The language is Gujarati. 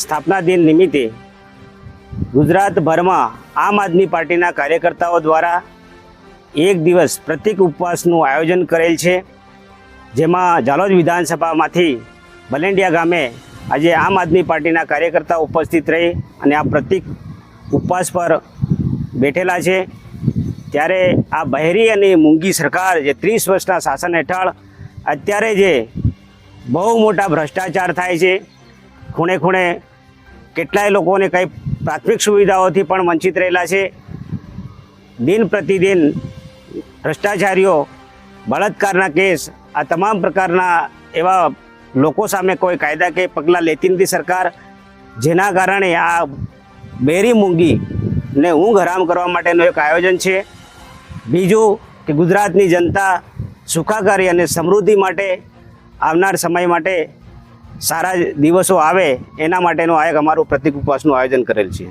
સ્થાપના દિન નિમિત્તે ગુજરાતભરમાં આમ આદમી પાર્ટીના કાર્યકર્તાઓ દ્વારા એક દિવસ પ્રતિક ઉપવાસનું આયોજન કરેલ છે, જેમાં ઝાલોદ વિધાનસભામાંથી બલેન્ડિયા ગામે આજે આમ આદમી પાર્ટીના કાર્યકર્તાઓ ઉપસ્થિત રહી અને આ પ્રતિક ઉપવાસ પર બેઠેલા છે। ત્યારે આ બહેરી અને મૂંગી સરકાર જે 30 વર્ષના શાસન હેઠળ અત્યારે જે બહુ મોટા ભ્રષ્ટાચાર થાય છે, ખૂણે ખૂણે કેટલાય લોકોને કંઈ પ્રાથમિક સુવિધાઓથી પણ વંચિત રહેલા છે। દિન પ્રતિદિન ભ્રષ્ટાચારીઓ, બળાત્કારના કેસ, આ તમામ પ્રકારના એવા લોકો સામે કોઈ કાયદાકીય પગલાં લેતી નથી સરકાર, જેના કારણે આ બેરી મૂંગીને ઊંઘ હરામ કરવા માટેનું એક આયોજન છે। બીજું કે ગુજરાતની જનતા સુખાકારી અને સમૃદ્ધિ માટે આવનાર સમય માટે સારા દિવસો આવે એના માટેનું આ એક અમારું પ્રતિક ઉપવાસનું આયોજન કરેલ છે।